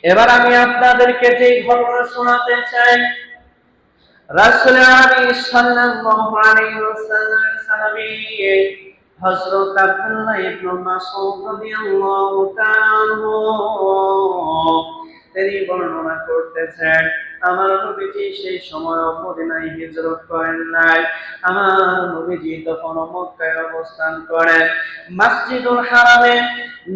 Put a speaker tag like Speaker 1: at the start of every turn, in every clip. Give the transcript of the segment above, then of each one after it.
Speaker 1: এবার আমি আপনাদেরকে যে ঘটনা শোনাতে চাই, রাসূল আলাইহিস সাল্লাল্লাহু আলাইহি ওয়াসাল্লাম সাহাবী হযরত আব্দুল্লাহ ইবনে মাসউদ রাদিয়াল্লাহু তাআলা তিনি বর্ণনা করতেছেন, আমার নবীজি সেই সময় মদিনায় হিজরত করেন নাই। আমার নবীজি তখন মক্কায় অবস্থান করেন। মসজিদুল হারামে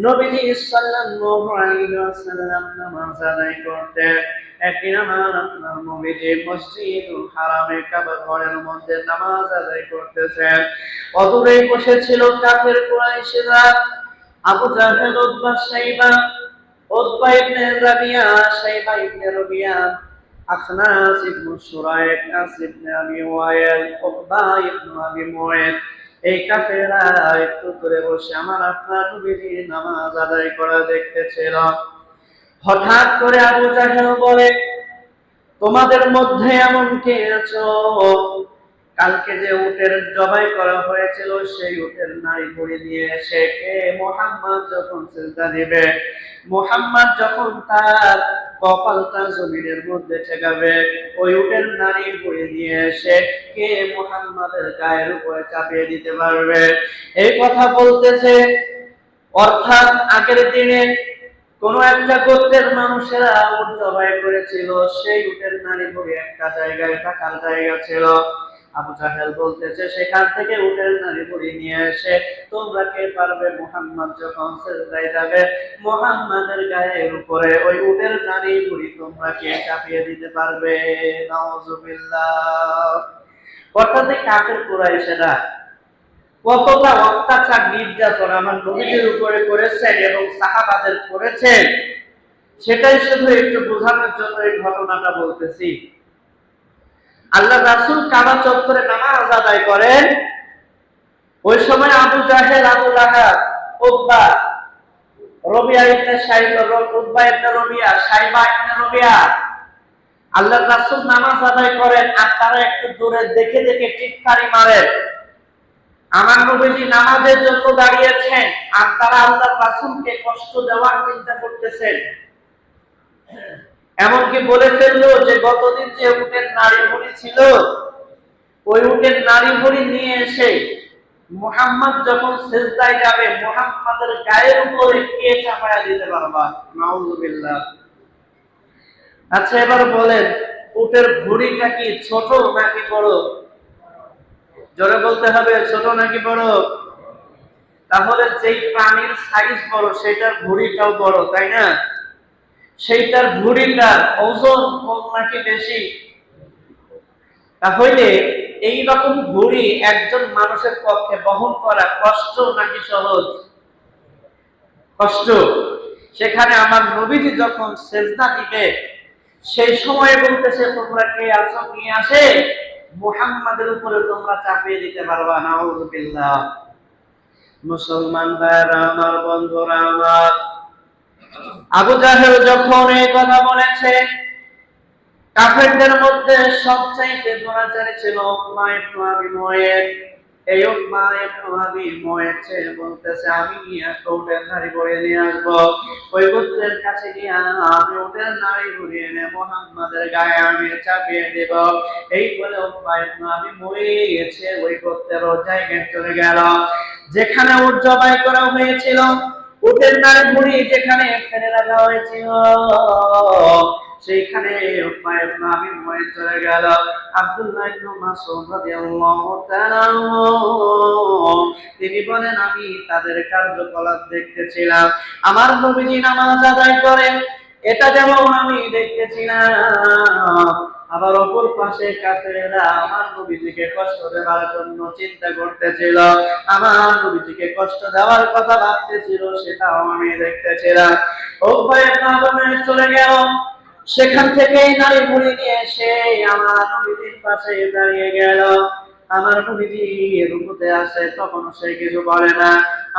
Speaker 1: নবীজি সাল্লাল্লাহু আলাইহি ওয়াসাল্লাম নামাজ আদায় করতেন। একদিন আমার আপনার নবীজি মসজিদুল হারামে কাবা ঘরের মধ্যে নামাজ আদায় করতেছেন। অদূরে বসেছিল কাফের কুরাইশরা, আবু জাহেল, উতবা, শাইবা, উতবা ইবনে রাবিয়া, শাইবা ইবনে রাবিয়া, আখনাস ইবনে সুরাইক, আস ইবনে আবি ওয়াইল, উকবা ইবনে আবি মুয়াইদ, এই কাফেররা একটু দূরে বসে আমার আপনার নবীজি নামাজ আদায় করা দেখতেছিল। হঠাৎ করে আবু জাহেল বলে, তোমাদের মধ্যে এমন কে আছো কালকে যে উটের জবাই করা হয়েছিল সেই উটের নাড়ি ভুঁড়ি নিয়ে এসে কে মুহাম্মদ যখন সিজদা দিবে, মুহাম্মদ যখন তার কপালটা জমিনের মধ্যে ঠেকাবে, ওই উটের নাড়ি ভুঁড়ি নিয়ে এসে কে মুহাম্মাদের গায়ের উপরে চাপিয়ে দিতে পারবে? এই কথা বলতেছে। অর্থাৎ আগের দিনে কোন একটা গোত্রের মানুষেরা উট জবাই করেছিল, সেই উটের নাড়ি ভুঁড়ি একটা জায়গায় থাকার জায়গা ছিল। আবু জাহেল বলতেছে, সেখান থেকে উটের নাড়ি ভুঁড়ি নিয়ে এসে তোমরা কে পারবে মুহাম্মদ যখন সিজদায় যাবে মুহাম্মাদের গায়ের উপরে ওই উটের নাড়ি ভুঁড়ি তোমরা কে চাপিয়ে দিতে পারবে? নাউজুবিল্লাহ। অর্থাৎ কাফের কুরাইশেরা কতটা অত্যাচার নির্যাতন আমার নবীদের উপরে করেছেন এবং সাহাবাদের করেছেন, সেটাই শুধু একটু বোঝানোর জন্য এই ঘটনাটা বলতেছি। আল্লাহ রাসূল কাবা চত্বরে নামাজ আদায় করেন, ওই সময় আবু জাহেল, আবু লাহাব, উতবা, রবিয়া ইবনে শাইবা, উতবা ইবনে রবিয়া, শাইবা ইবনে রবিয়া, আল্লাহ রাসূল নামাজ আদায় করেন আর তারা একটু দূরে দেখে দেখে টিটকারি মারে। আমার নবীজি নামাজের জন্য দাঁড়িয়েছেন আর তারা আল্লাহ রাসূলকে কষ্ট দেওয়ার চিন্তা করতেছেন। এমনকি বলে ফেললো যে গতদিন যে উটের নাড়ি ভুঁড়ি ছিল, ওই উটের নাড়ি ভুঁড়ি নিয়ে এসে মুহাম্মদ যখন সিজদায় যাবে মুহাম্মাদের গায়ের উপরে কে চাপায়া দিতে পারবা? নাউজুবিল্লাহ। আচ্ছা এবার বলেন, উটের ভুঁড়িটা কি ছোট নাকি বড়? জোরে বলতে হবে, ছোট নাকি বড়? তাহলে যেই প্রাণীর সাইজ বড় সেটার ভুঁড়িটাও বড়, তাই না? সেইটার ভুঁড়িটার ওজন কম নাকি বেশি? তাহলে এই রকম ভুঁড়ি একজন মানুষের পক্ষে বহন করা কষ্ট নাকি সহজ? কষ্ট। সেখানে আমার নবীজি যখন সিজদা দিবে সেই সময় বলতেছে, তোমরা কে আছো নিয়ে আসে মুহাম্মাদের উপরে তোমরা চাপিয়ে দিতে পারবা? নাউজুবিল্লাহ। মুসলমান ভাইরা আমার, বন্ধুরা আমার, আবু জাহেল যখন এই কথা বলেছে, কাফেরদের মধ্যে সবচাইতে দুরাচারী ছিল উকবা ইবনে আবি মুয়াইদ। এই উকবা ইবনে আবি মুয়াইদ বলতেছে, আমি একটা উটের নাড়ি ভুঁড়ি নিয়ে আসবো, ওই গোত্রের কাছে গিয়ে আমি উটের নাড়ি ভুঁড়ি এনে মুহাম্মাদের গায়ে আমি চাপিয়ে দেব। এই বলে উকবা ইবনে আবি মুয়াইদ ওই গোত্রের জায়গায় চলে গেল যেখানে উট জবাই করা হয়েছিল। উটের নাড়ি ভুঁড়ি যেখানে ফেলে রাখা হয়েছিল সেইখানে উকবা ইবনে আবি মুয়াইদ চলে গেল। আব্দুল্লাহ ইবনে মাসউদ রাদিয়াল্লাহু তাআলা তিনি বলেন, আমি তাদের কার্যকলাপ দেখতেছিলাম। আমার নবীজি নামাজ আদায় করেন, এটা যেমন আমি দেখতেছিলাম, আবার অপর পাশে কাফেররা আমার নবীজিকে কষ্ট দেওয়ার জন্য চিন্তা করতেছিল, আমার নবীজিকে কষ্ট দেওয়ার কথা ভাবতেছিল, সেটাও আমি দেখতেছিলাম। উকবা ইবনে আবি মুয়াইদ চলে গেল, সেখান থেকে নারী ভুঁড়ি নিয়ে এসে আমার নবীজির পাশে দাঁড়িয়ে গেল। আমার নবীজি রুকুতে আসে তখন সে কিছু বলে না।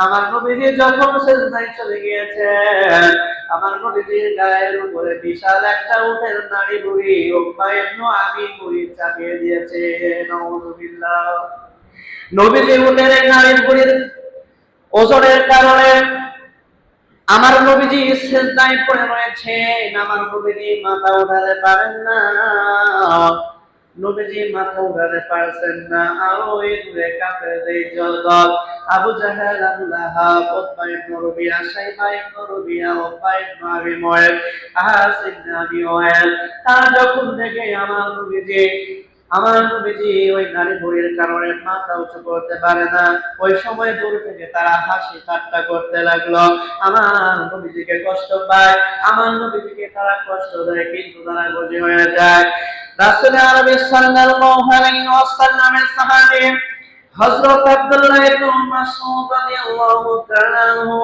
Speaker 1: আমার নবীজি যখন সিজদায় চলে গিয়েছেন, আমার নবীজির গায়ের উপরে বিশাল একটা উটের নাড়ি ভুঁড়ি উকবা ইবনে আবি মুয়াইদ চাপিয়ে দিয়েছে। নাউজুবিল্লাহ। নবীজি উটের নাড়ি ভুঁড়ির ওজনের কারণে আমার নবীজি সিজদায় পড়ে রয়েছেন, আমার নবীজি মাথা উঠাতে পারেন না, নবীজি মাথা উঠাতে পারছেন না। আর ওই দূরে কাফেরদের জলদল আবু জাহেল, আবু লাহাব, উতবা ইবনে রবিয়া, শাইবা ইবনে রবিয়া, উতবা ইবনে আবি মুআইদ, আস ইবনে আবি ওয়াইল, তারা যখন দেখে আমার নবীজি ওই নারী বুড়ির কারণে মাথা উঁচু করতে পারে না, ওই সময় দূর থেকে তারা হাসি ঠাট্টা করতে লাগলো। আমার নবীজিকে কষ্ট পায়, আমার নবীজিকে তারা কষ্ট দেয়, কিন্তু তারা বুঝি হয়ে যায়। রাসূল আরবি সাল্লাল্লাহু আলাইহি ওয়াসাল্লামের সাহাবী হযরত আব্দুল্লাহ ইবনে মাসউদ রাদিয়াল্লাহু তাআলা আনহু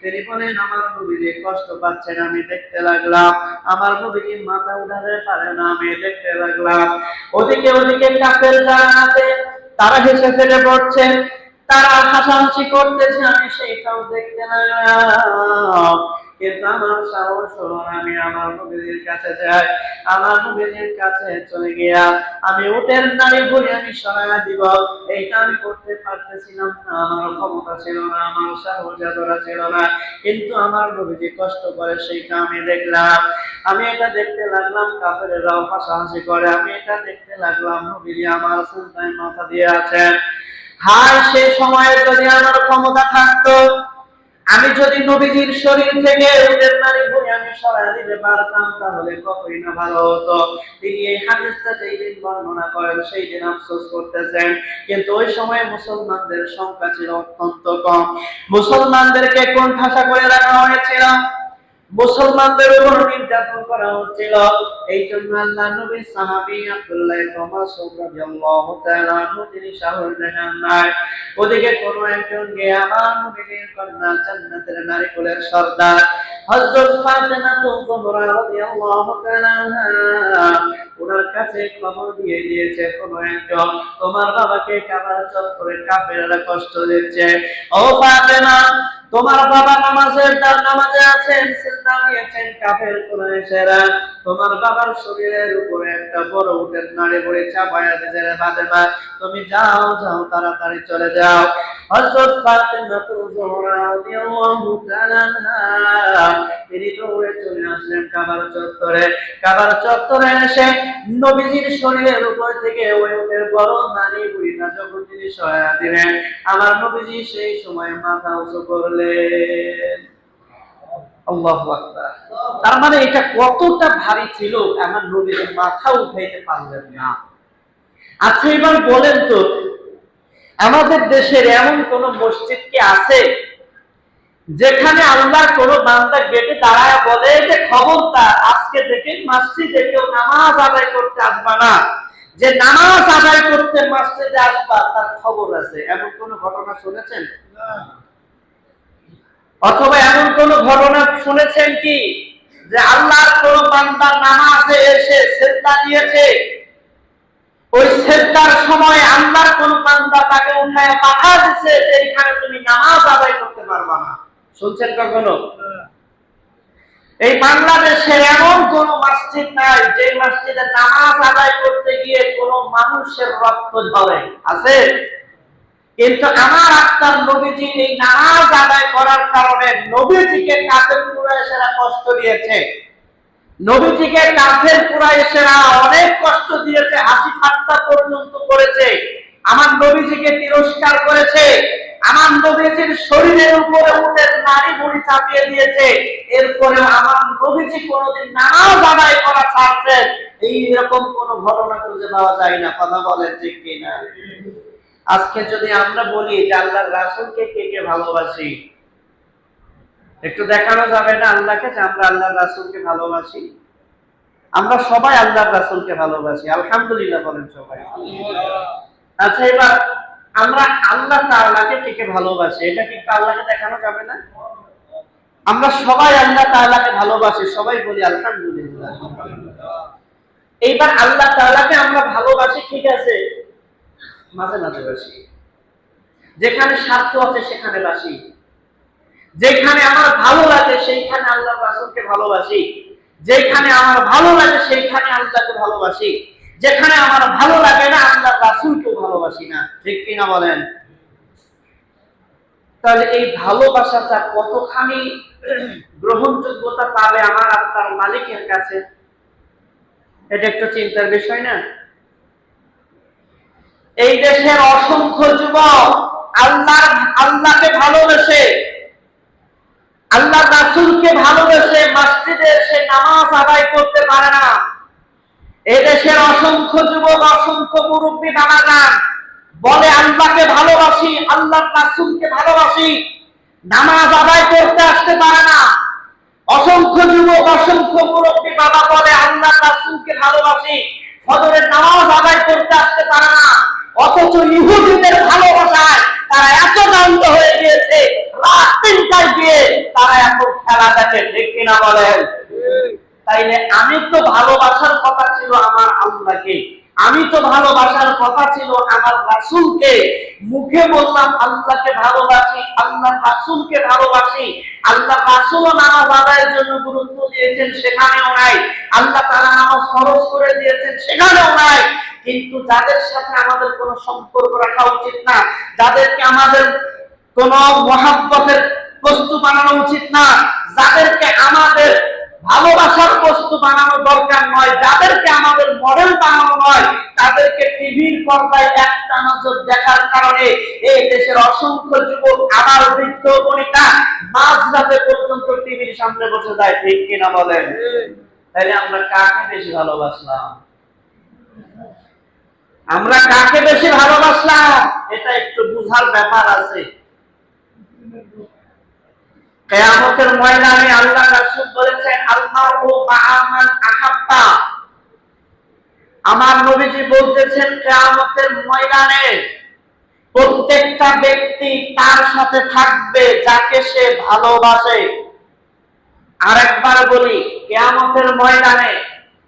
Speaker 1: তিনি বলেন, আমার নবীজি কষ্ট পাচ্ছেন, আমি দেখতে লাগলাম। আমার নবীজি মাথা উঠাতে পারে না, আমি দেখতে লাগলাম। ওদিকে কাফের যারা আছে তারা হেসে ফেলে পড়ছে, তারা হাসাহাসি করতেছে, আমি সেইটাও দেখতে লাগলাম। কিন্তু আমার সাহস হলো না, আমি আমার নবীর কাছে যাই। আমার নবীর কাছে চলে গিয়া আমি উটের নাড়ি ভরে আমি সরাইয়া দিব, এইটা আমি করতে পারতেছিলাম না, আমার ক্ষমতা ছিল না, আমার সাহস এতটা ছিল না। কিন্তু আমার নবীজি কষ্ট করে সেইটা আমি দেখলাম। আমি এটা দেখতে লাগলাম, কাফেররাও হাসাহাসি করে, আমি এটা দেখতে লাগলাম, নবীজি আমার সিজদায় মাথা দিয়ে আছেন। হায়, সেই সময়ে যদি আমার ক্ষমতা থাকতো, আমি যদি নবীজির শরীর থেকে উটের নাড়ি ভরে আমি সরাইয়া দিতে পারতাম, তাহলে কতই না ভালো হতো। তিনি এই হাদিসটা যেই দিন বর্ণনা করেন সেই দিন আফসোস করতেছেন, কিন্তু ওই সময় মুসলমানদের সংখ্যা ছিল অত্যন্ত কম। মুসলমানদেরকে কোণঠাসা করে রাখা হয়েছিল, মুসলমানদের উপর নির্যাতন করা হচ্ছিল। এই জন্য আল্লাহ নবীর সাহাবী আব্দুল্লাহ ইবনে মাসউদ রাদিয়াল্লাহু তাআলা আনহু তিনি সাহস দেখান নাই। ওদিকে কোন একজন গিয়ে আমার নবীর কন্যা জান্নাতের নারী কুলের সর্দার হযরত ফাতেমা তুযহরা রাদিয়াল্লাহু তাআলা আনহা ওনার কাছে খবর দিয়ে দিয়েছে, কোন একজন তোমার বাবাকে কাবার চত্বরে কাফেররা কষ্ট দিচ্ছে। ও ফাতেমা, তোমার বাবা নামাজে আছেন, সিজদা দিয়েছেন, কাফের কুরাইশেরা তোমার বাবার শরীরের উপরে একটা বড় উটের নাড়ি ভরে চাপায়া দিয়েছে। ফাতেমা, তুমি যাও তাড়াতাড়ি চলে যাও। হযরত ফাতেমা তুযহরা রাদিয়াল্লাহু তাআলা আনহা তিনি দৌড়ে চলে আসলেন কাবার চত্বরে এসে নবীজির শরীরের উপর থেকে ওই উটের বড় নাড়ি ভুঁড়িটা যখন তিনি সরাইয়া দিলেন, আমার নবীজি সেই সময় মাথা উঁচু করলেন। আল্লাহু আকবার। তার মানে এটা কতটা ভারী ছিল, আমার নবীর মাথা উঠাইতে পারলেন না। আচ্ছা, এবার বলেন তো, আমাদের দেশের এমন কোন মসজিদ কি আছে যেখানে আল্লাহর কোন বান্দা গেটে দাঁড়ায় বলে যে খবরদার আজকে থেকে মসজিদে কেউ নামাজ আদায় করতে আসবা না, যে নামাজ আদায় করতে মসজিদে আসবা তার খবর আছে? এমন কোন ঘটনা শুনেছেন? অথবা এমন কোন ঘটনা শুনেছেন কি যে আল্লাহর কোন বান্দা নামাজে এসে সিজদা দিয়েছে, ওই সিজদার সময় আল্লাহর কোন বান্দা তাকে উঠায় পাঠা দিয়েছে যে এখানে তুমি নামাজ আদায় করতে পারবা না? শুনছেন কখনো? এই বাংলাদেশে এমন কোন মসজিদ নাই যে মসজিদে নামাজ আদায় করতে গিয়ে কোন মানুষের রক্ত ঝরে, আছে? কিন্তু আমার আপনার নবীজি এই নামাজ আদায় করার কারণে নবীজিকে কাফের কুরাইশেরা কষ্ট দিয়েছে, নবীজিকে কাফের কুরাইশেরা অনেক কষ্ট দিয়েছে, হাসি ঠাট্টা পর্যন্ত করেছে, আমার নবীজিকে তিরস্কার করেছে, আমার নবীজির শরীরের উপরে উটের নাড়ি ভুঁড়ি চাপিয়ে দিয়েছে। এরপরে আমার নবীজি কোনোদিন নামাজ আদায় করা ছাড়ছেন এইরকম কোন ঘটনা খুঁজে পাওয়া যায় না। কথা বলেন ঠিক কিনা? আজকে যদি আমরা বলি যে আল্লাহর রাসূলকে কে কে ভালোবাসি, একটু দেখানো যাবে না আল্লাহকে যে আমরা আল্লাহর রাসূলকে ভালোবাসি? আমরা সবাই আল্লাহর রাসূলকে ভালোবাসি, আলহামদুলিল্লাহ বলেন সবাই। আচ্ছা, এবার আমরা আল্লাহ তাআলাকে কে কে ভালোবাসি, এটা কি আল্লাহকে দেখানো যাবে না? আমরা সবাই আল্লাহ তাআলাকে ভালোবাসি, সবাই বলি আলহামদুলিল্লাহ। এইবার আল্লাহ তাআলাকে আমরা ভালোবাসি, ঠিক আছে, মাঝে মাঝে বাসি, যেখানে স্বার্থ আছে সেখানে বাসি, যেখানে আমার ভালো লাগে সেইখানে আল্লাহর রাসূলকে ভালোবাসি, যেখানে আমার ভালো লাগে সেইখানে আল্লাহকে ভালোবাসি, যেখানে আমার ভালো লাগে না আল্লাহর রাসূলকেও ভালোবাসি না, ঠিক কিনা বলেন? তাহলে এই ভালোবাসাটা কতখানি গ্রহণযোগ্যতা পাবে আমার আপনার মালিকের কাছে? এটা একটু চিন্তার বিষয় না? এই দেশের অসংখ্য যুবক আল্লাহকে ভালোবেসে, আল্লাহ রাসূলকে ভালোবেসে মসজিদে এসে নামাজ আদায় করতে পারে না। এই দেশের অসংখ্য যুবক, অসংখ্য মুরব্বী বাবারা বলে আল্লাহকে ভালোবাসি, আল্লাহর রাসূলকে ভালোবাসি, নামাজ আদায় করতে আসতে পারে না। অসংখ্য যুবক, অসংখ্য মুরব্বী বাবা বলে আল্লাহর রাসূলকে ভালোবাসি, ফজরের নামাজ আদায় করতে আসতে পারে না। অথচ ইহুদিদের ভালোবাসায় তারা এত জান্ত হয়ে গিয়েছে, রাত ৩টায় গিয়ে তারা এখন খেলা দেখে, ঠিক কিনা বলেন? তাইলে আমি তো ভালোবাসার কথা ছিল আমার আল্লাহকে, আমি তো ভালোবাসার কথা ছিল আমার রাসূলকে। মুখে বললাম আল্লাহকে ভালোবাসি, আল্লাহ রাসূলকে ভালোবাসি। আল্লাহ রাসূলও নামাজ আদায়ের জন্য গুরুত্ব দিয়েছেন, সেখানেও নাই। আল্লাহ তাআলা নামাজ ফরজ করে দিয়েছেন, সেখানেও নাই। কিন্তু যাদের সাথে আমাদের কোনো সম্পর্ক রাখা উচিত না, যাদেরকে আমাদের কোনো মহাব্বতের বস্তু বানানো উচিত না, যাদেরকে আমাদের ভালোবাসার বস্তু বানানো দরকার নয়, যাদেরকে আমাদের মডেল বানানো নয়, তাদেরকে টিভির পর্দায় একটা নজর দেখার কারণে এই দেশের অসংখ্য যুবক, আমার বৃদ্ধ বনিতা মাঝরাতে পর্যন্ত টিভির সামনে বসে যায়, ঠিক কিনা বলেন? তাইলে আমরা কাকে বেশি ভালোবাসলাম? আমরা কাকে বেশি ভালোবাসলাম? এটা একটু বুঝার ব্যাপার আছে। কিয়ামতের ময়দানে আল্লাহ রাসূল বলেছেন আল-মারউ মা'a মান আহাব্বা। আমার নবীজি বলতেছেন কিয়ামতের ময়দানে প্রত্যেকটা ব্যক্তি তার সাথে থাকবে যাকে সে ভালোবাসে। আরেকবার বলি, কিয়ামতের ময়দানে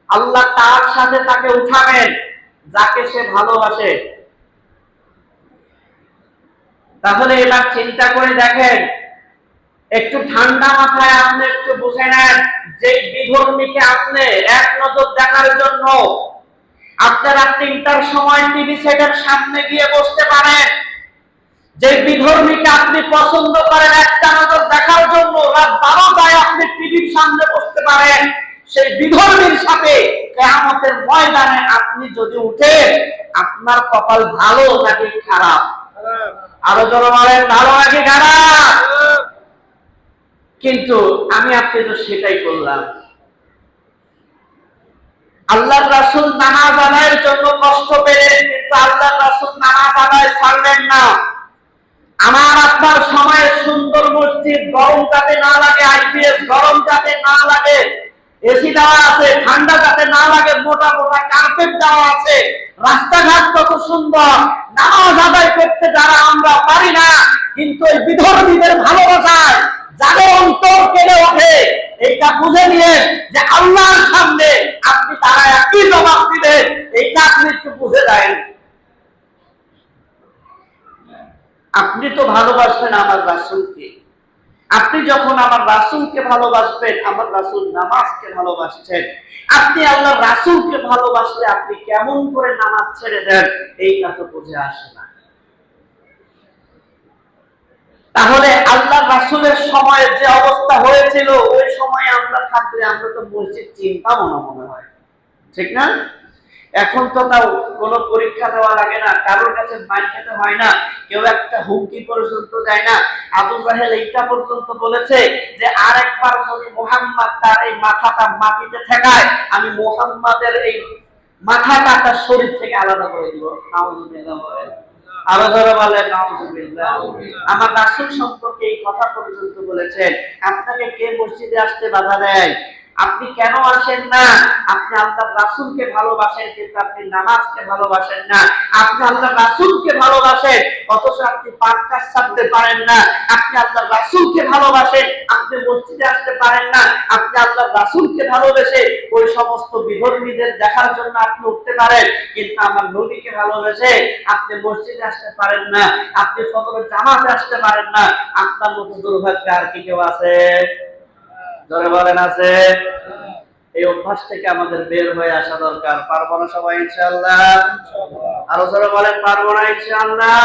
Speaker 1: আল্লাহ তার সাথে তাকে উঠাবেন যাকে সে ভালোবাসে। তাহলে এবার চিন্তা করে দেখেন, একটু ঠান্ডা মাথায় আপনি একটু বুঝে নেন, যে বিধর্মীকে আপনি এক নজর দেখার জন্য আপনারা ৩টার সময় টিভি সেটের সামনে গিয়ে বসতে পারেন, যে বিধর্মীকে আপনি পছন্দ করেন একটা নজর দেখার জন্য রাত ১২টায় আপনি টিভির সামনে বসতে পারেন, সেই বিধর্মীর সাথে কিয়ামতের ময়দানে আপনি যদি উঠেন, আপনার কপাল ভালো নাকি খারাপ? আরো জোরে বলেন, ভালো নাকি খারাপ? কিন্তু আমি আপনি তো সেটাই করলাম। আল্লাহর রাসূল নামাজ আদায়ের জন্য কষ্ট পেলেন, কিন্তু আল্লাহর রাসূল নামাজ আদায় ছাড়লেন না। আমার আপনার সময়ে সুন্দর মসজিদ, গরম যাতে না লাগে, আইপিএস গরম যাতে না লাগে, এসি দেওয়া আছে, ঠান্ডা যাতে না লাগে, মোটা মোটা কার্পেট দেওয়া আছে, রাস্তাঘাট কত সুন্দর। নামাজ আদায় করতে যারা আমরা পারি না, কিন্তু এই বিধর্মীদের ভালোবাসায় যাদের অন্তর কেড়ে ওঠে, এইটা বুঝে নিয়ে যে আল্লাহর সামনে আপনি তারা একই জবাব দিবেন, এইটা আপনি একটু বুঝে দেন। আপনি তো ভালোবাসবেন আমার রাসূলকে, আপনি যখন আমার রাসূলকে ভালোবাসবেন, আমার রাসূল নামাজকে ভালোবাসছেন, আপনি আল্লাহ রাসূলকে ভালোবাসলে আপনি কেমন করে নামাজ ছেড়ে দেন, এইটা তো বুঝে আসে না। তাহলে আল্লাহ রাসূলের সময়ে যে অবস্থা হয়েছিল, ওই সময় আমরা থাকলে আমরা তো মসজিদ চিন্তা মনে হয়, ঠিক না? এখন তো তাও কোনো পরীক্ষা দেওয়া লাগে না, কারোর কাছে মাইর খেতে হয় না, কেউ একটা হুমকি পর্যন্ত দেয় না। আবু জাহেল এইটা পর্যন্ত বলেছে যে আরেকবার যদি মুহাম্মদ তার এই মাথাটা মাটিতে ঠেকায়, আমি মুহাম্মাদের এই মাথাটা তার শরীর থেকে আলাদা করে দিব। নাউযুবিল্লাহ বলেন, আরো যারা বলেন নাউযুবিল্লাহ। আমার রাসূল সম্পর্কে এই কথা পর্যন্ত বলেছেন, আপনাকে কে মসজিদে আসতে বাধা দেয়? আপনি কেন আসেন না? আপনি আল্লাহর রাসূলকে ভালোবাসেন, কিন্তু আপনি নামাজকে ভালোবাসেন না। আপনি আল্লাহর রাসূলকে ভালোবাসেন, অথচ আপনি পাঁচ কাজ ছাড়তে পারেন না। আপনি আল্লাহর রাসূলকে ভালোবাসেন, আপনি মসজিদে আসতে পারেন না। আপনি আল্লাহর রাসূলকে ভালোবেসে ওই সমস্ত বিধর্মীদের দেখার জন্য আপনি উঠতে পারেন, কিন্তু আমার নবীকে ভালোবেসে আপনি মসজিদে আসতে পারেন না, আপনি ফজরের জামাতে আসতে পারেন না। আপনার মতো দুর্ভাগ্য আর কি কেউ আছে? জোরে বলেন, আছে? এই অভ্যাস থেকে আমাদের বের হয়ে আসা দরকার। পারবো না সবাই ইনশাআল্লাহ? আরো জোরে বলেন, পারবো না ইনশাআল্লাহ?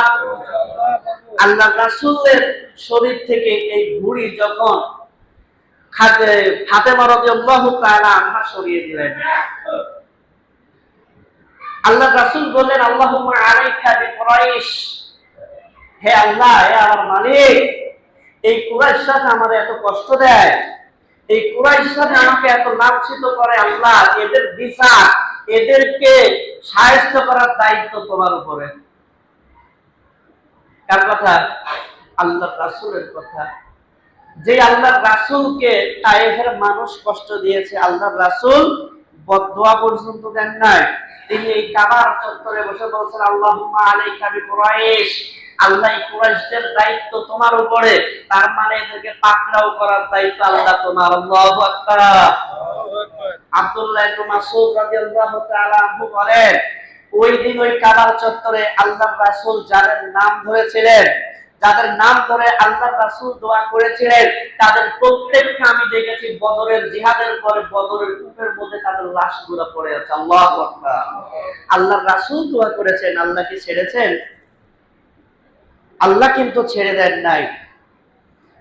Speaker 1: আল্লাহ রাসূলের শরীর থেকে এই ভুঁড়ি যখন ফাতেমা রাদিয়াল্লাহু তাআলা আনহা সরিয়ে দিলেন। আল্লাহ রাসূল বললেন, আল্লাহুম্মা আলাইকা বিকুরাইশ, হে আল্লাহ, হে আমার মালিক, এই কুরাইশরা আমাদের এত কষ্ট দেয়, এই কুরাইশরা আমাকে এত লাঞ্ছিত করে, আল্লাহ এদের বিচার, এদেরকে সাহায্য করার দায়িত্ব তোমার উপরে। কার কথা? আল্লাহ রাসূলের কথা। যে আল্লাহ রাসূলকে তায়েফের মানুষ কষ্ট দিয়েছে, আল্লাহ রাসূল বদদুয়া পর্যন্ত দেন নাই। তিনি এই কাবার চত্বরে বসে বলছেন, আল্লাহুম্মা আলাইকা বিকুরাইশ, আল্লাহ এই কুরাইশদের দায়িত্ব তোমার উপরে, তার মানে এদেরকে পাকড়াও করার দায়িত্ব আল্লাহ তোমার। আল্লাহু আকবার। আব্দুল্লাহ ইবনে মাসউদ রাদিয়াল্লাহু তাআলা আনহু বলেন, ওই দিন ওই কাবার চত্বরে আল্লাহ রাসূল যাদের নাম ধরেছিলেন, যাদের নাম ধরে আল্লাহ রাসূল দোয়া করেছিলেন, তাদের প্রত্যেককে আমি দেখেছি বদরের জিহাদের পরে বদরের কূপের মধ্যে তাদের লাশগুলো পড়ে আছে। আল্লাহু আকবার। আল্লাহ রাসূল দোয়া করেছেন, আল্লাহ কি ছেড়েছেন? আল্লাহ কিন্তু ছেড়ে দেন নাই।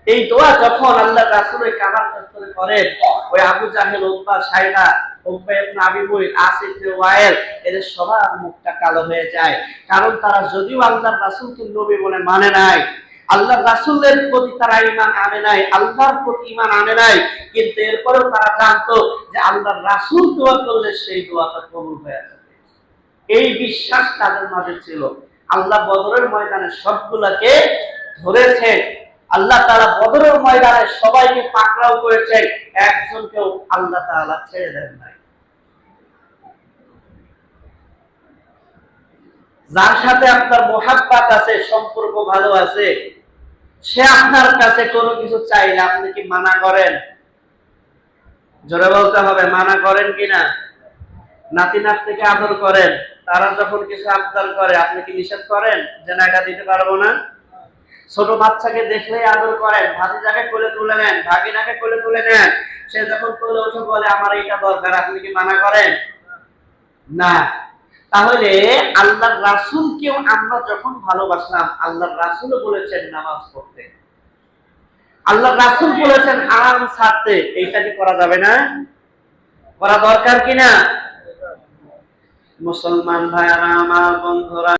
Speaker 1: এই দোয়া যখন আল্লাহ রাসূল ওই কাবার চত্বরে করেন, ওই আবু জাহেল, উতবা, শাইবা, উকবা ইবনে আবী মুঈত, আসিফ ইবনে ওয়াইল, এদের সবার মুখটা কালো হয়ে যায়। কারণ তারা যদিও আল্লাহর রাসূলকে নবী বলে মানে নাই, আল্লাহর রাসূলের প্রতি তারা ঈমান আনে নাই, আল্লাহর প্রতি ঈমান আনে নাই, কিন্তু এরপরেও তারা জানতো যে আল্লাহর রাসূল দোয়া করলে সেই দোয়াটা কবুল হয়ে যাবে। এই বিশ্বাস তাদের মাঝে ছিল। আল্লাহ বদরের ময়দানে সবগুলাকে ধরেছেন, আল্লাহ তাআলা বদরের ময়দানে সবাইকে পাকড়াও করেছেন, একজনকেও আল্লাহ তাআলা ছেড়ে দেন নাই। যার সাথে আপনার মুহাব্বত আছে, সম্পর্ক ভালো আছে, সে আপনার কাছে কোনো কিছু চাইলে আপনি কি মানা করেন? জোরে বলতে হবে, মানা করেন কিনা? নাতি নাতনিকে আদর করেন, তারা যখন কিছু আবদার করে আপনি কি নিষেধ করেন যে না এটা দিতে পারবো না? ছোট বাচ্চাকে দেখলেই আদর করেন, ভাতিজাকে কোলে তুলে নেন, ভাগিনাকে কোলে তুলে নেন, সে যখন কোলে উঠে বলে আমার এইটা দরকার, আপনি কি মানা করেন? না। তাহলে আল্লাহর রাসূলকেও আমরা যখন ভালোবাসলাম, আল্লাহর রাসূলও বলেছেন নামাজ পড়তে, আল্লাহর রাসূল বলেছেন হারাম ছাড়তে, এইটা কি করা যাবে না? করা দরকার কিনা? মুসলমান ভাইরা আমার, বন্ধুরা,